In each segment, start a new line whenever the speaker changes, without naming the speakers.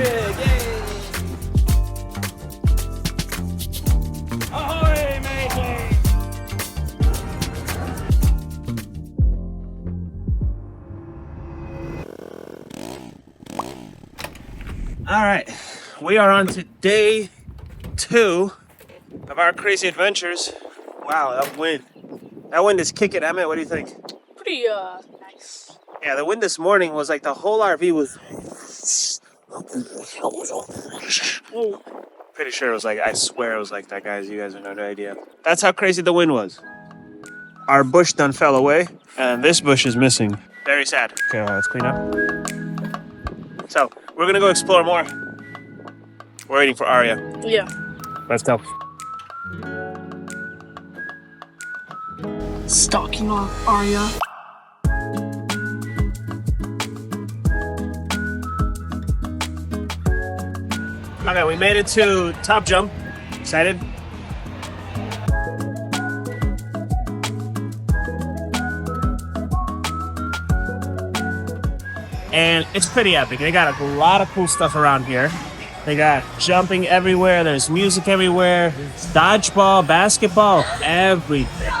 magic! Yay! Ahoy, matey! All right, we are on to day 2 of our crazy adventures. Wow, that wind is kicking. Emmett, what do you think?
Pretty nice.
Yeah, the wind this morning was like the whole RV was.
Whoa.
Pretty sure it was like, I swear it was like that, guys. You guys have no idea. That's how crazy the wind was. Our bush done fell away, and this bush is missing. Very sad. Okay, well, let's clean up. So, we're gonna go explore more. We're waiting for Arya.
Yeah.
Let's go.
Stalking off Arya.
Okay, we made it to TopJump. Excited? And it's pretty epic. They got a lot of cool stuff around here. They got jumping everywhere. There's music everywhere. Dodgeball, basketball, everything.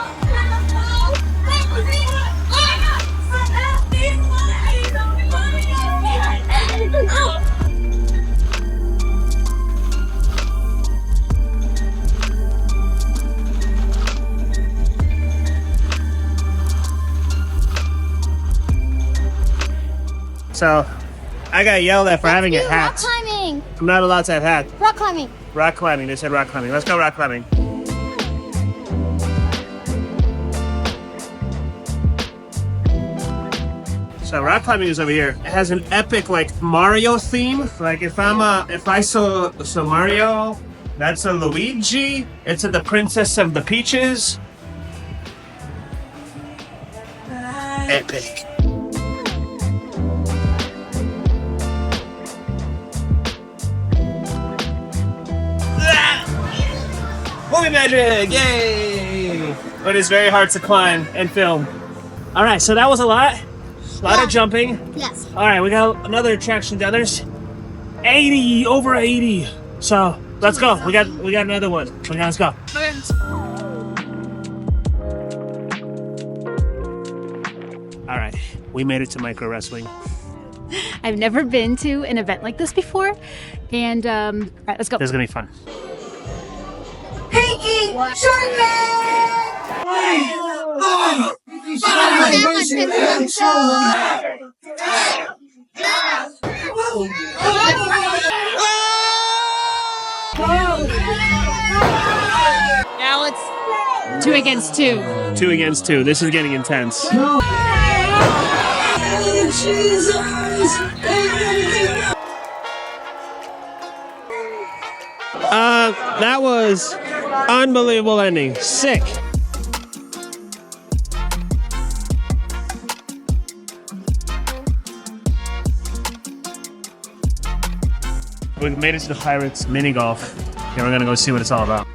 So, I got yelled at for having a hat.
Rock climbing.
I'm not allowed to have hat.
Rock climbing.
Rock climbing. They said rock climbing. Let's go rock climbing. So rock climbing is over here. It has an epic like Mario theme. Like if I saw Mario, that's a Luigi. It's the Princess of the Peaches. Epic. Movie magic! Yay! But it's very hard to climb and film. All right, so that was a lot of jumping.
Yes.
All right, we got another attraction down there. There's 80, over 80. So let's go. We got another one. Okay, let's go. All right, we made it to micro wrestling.
I've never been to an event like this before, and all right, let's go.
This is gonna be fun.
Pinky, short
Now it's 2 against 2.
2 against 2. This is getting intense. That was unbelievable ending. Sick. We made it to the Pirates mini golf. And we're gonna go see what it's all about.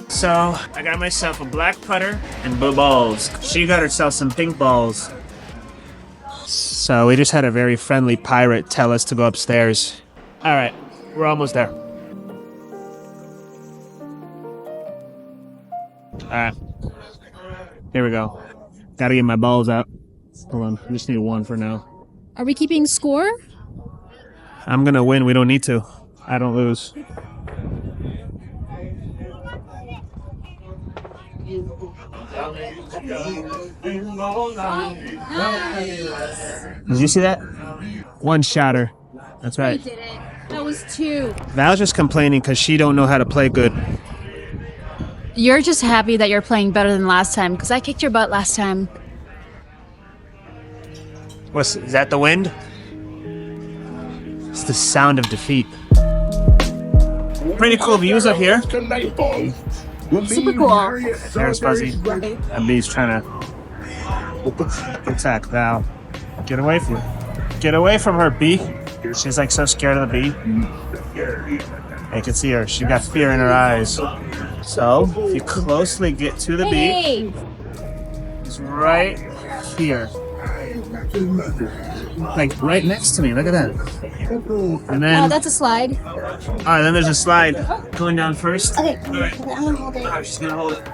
So I got myself a black putter and blue balls. She got herself some pink balls. So we just had a very friendly pirate tell us to go upstairs. All right, we're almost there. All right, here we go. Gotta get my balls out. Hold on, I just need 1 for now.
Are we keeping score?
I'm gonna win, we don't need to. I don't lose. Did you see that? 1 shatter. That's right.
We did it. That was 2.
Val's just complaining because she don't know how to play good.
You're just happy that you're playing better than last time, because I kicked your butt last time.
Is that the wind? It's the sound of defeat. Pretty cool views up here.
Super cool.
There's Fuzzy. And B's trying to attack Val. Get away from her. Get away from her, B. She's like so scared of the bee. I can see her. She got fear in her eyes. So, if you closely get to the bee, is right here. Like right next to me. Look at that. And then,
Oh, that's a slide.
alright, then there's a slide going down first.
Okay, I'm gonna hold it.
She's gonna hold it.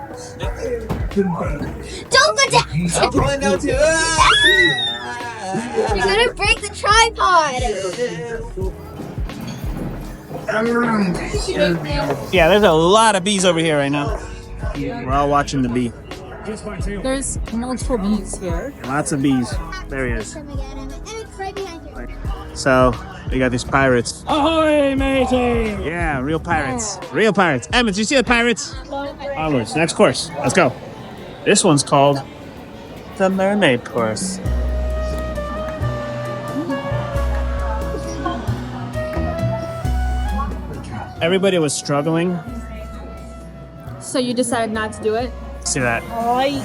Don't go down!
I'm going down too.
You're gonna break the tripod!
Yeah, there's a lot of bees over here right now. We're all watching the bee.
There's multiple bees here.
Lots of bees. There he is.
And it's right behind you.
So, we got these pirates.
Ahoy, matey!
Yeah, real pirates. Real pirates. Emmett, do you see the pirates? Onwards. Next course. Let's go. This one's called the mermaid course. Everybody was struggling.
So you decided not to do it?
See that?
Oi.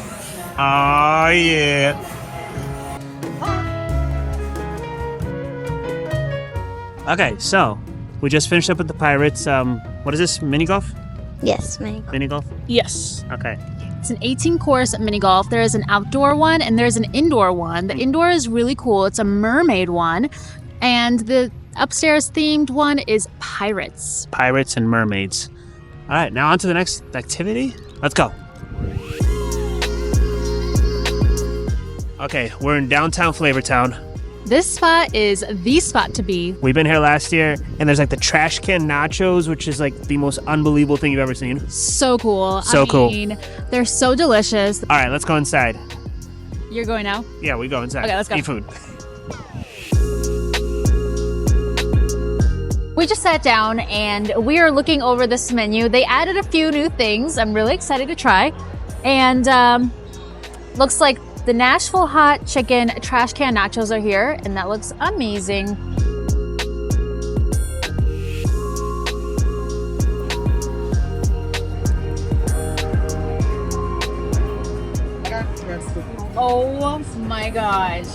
Oh, yeah. Okay, so we just finished up with the pirates. What is this? Mini golf?
Yes, Mike.
Mini golf?
Yes.
Okay.
It's an 18-course mini golf. There is an outdoor one and there's an indoor one. The indoor is really cool. It's a mermaid one. And the upstairs themed one is pirates.
Pirates and mermaids. All right, now on to the next activity. Let's go. Okay, we're in Downtown Flavortown.
This spot is the spot to be.
We've been here last year, and there's like the trash can nachos, which is like the most unbelievable thing you've ever seen.
So cool.
So cool.
I mean, they're so delicious.
All right, let's go inside.
You're going now?
Yeah, we go inside.
Okay, let's go.
Eat food.
We just sat down and we are looking over this menu. They added a few new things I'm really excited to try. And looks like the Nashville hot chicken trash can nachos are here, and that looks amazing. Oh my gosh.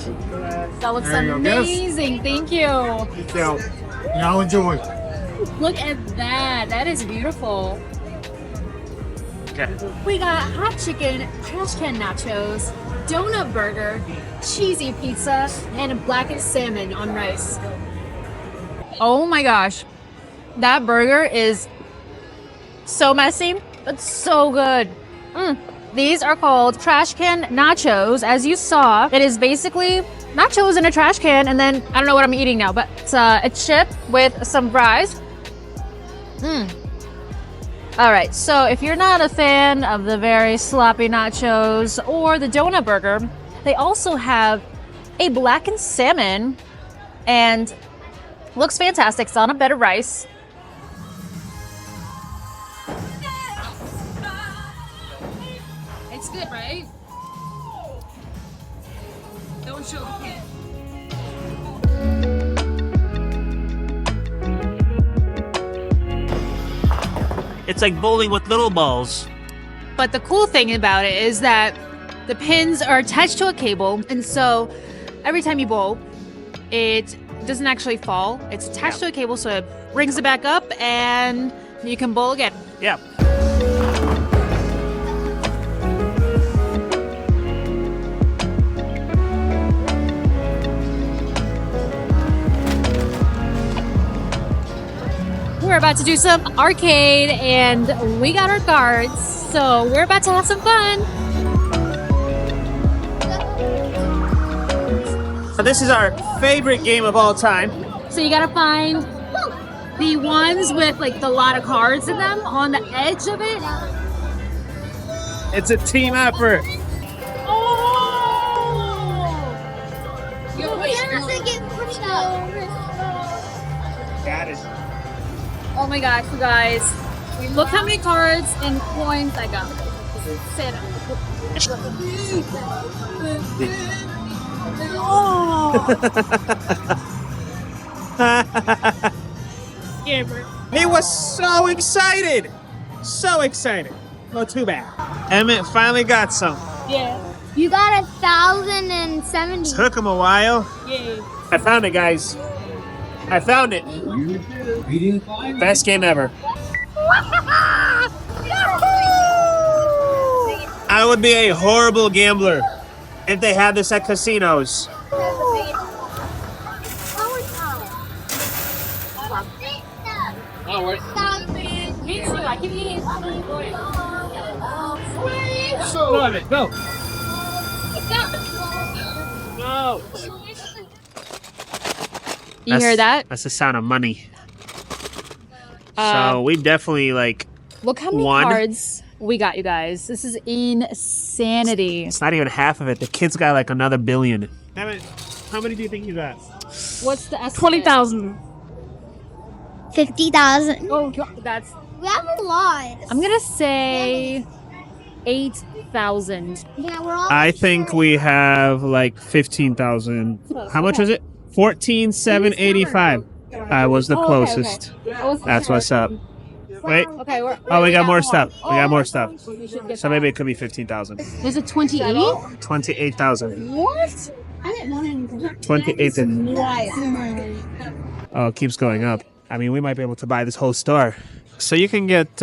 That looks amazing. Thank you.
Now enjoy.
Look at that. That is beautiful.
Okay.
We got hot chicken, trash can nachos, donut burger, cheesy pizza, and a blackened salmon on rice. Oh my gosh. That burger is so messy, but so good. These are called trash can nachos. As you saw, it is basically nachos in a trash can, and then I don't know what I'm eating now, but it's a chip with some fries. All right, so if you're not a fan of the very sloppy nachos or the donut burger, they also have a blackened salmon, and looks fantastic. It's on a bed of rice. It's good, right? Don't show the pan.
It's like bowling with little balls.
But the cool thing about it is that the pins are attached to a cable, and so every time you bowl, it doesn't actually fall. It's attached to a cable, so it brings it back up, and you can bowl again.
Yeah.
We're about to do some arcade, and we got our cards, so we're about to have some fun.
So this is our favorite game of all time.
So you gotta find the ones with like the lot of cards in them on the edge of it.
It's a team effort. Got it.
Oh my gosh, you guys. Look how many cards and coins I got. Sit up.
He was so excited. So excited. Not too bad. Emmett finally got some.
Yeah.
You got 1,070.
Took him a while.
Yeah.
I found it, guys. I found it. Best game ever. I would be a horrible gambler if they had this at casinos. Go. No.
You hear that?
That's the sound of money. So we definitely like.
Look how many
One.
cards we got, you guys. This is insanity.
It's not even half of it. The kid's got like another billion. How many do you think you got?
What's the estimate?
20,000.
50,000.
Oh, that's.
We have a lot.
I'm gonna say 8,000.
Yeah, we're all.
I think we have like 15,000. How much was it? 14,785. I was the closest. That's what's up. Wait.
Okay,
Oh, we got more stuff. We got more stuff. So maybe it could be 15,000.
There's a 28?
28,000.
What?
28,000. Oh, it keeps going up. I mean, we might be able to buy this whole store. So you can get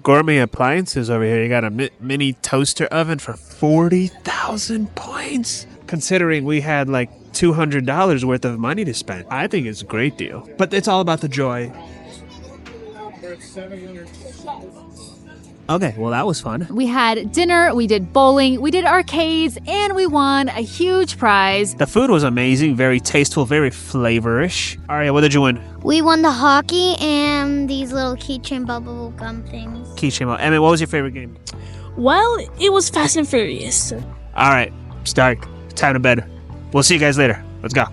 gourmet appliances over here. You got a mini toaster oven for 40,000 points. Considering we had like $200 worth of money to spend. I think it's a great deal. But it's all about the joy. Okay, well, that was fun.
We had dinner, we did bowling, we did arcades, and we won a huge prize.
The food was amazing, very tasteful, very flavorish. Aria, what did you win?
We won the hockey and these little keychain bubble gum things.
Keychain. Emmett, what was your favorite game?
Well, it was Fast and Furious.
All right, it's dark. Time to bed. We'll see you guys later. Let's go.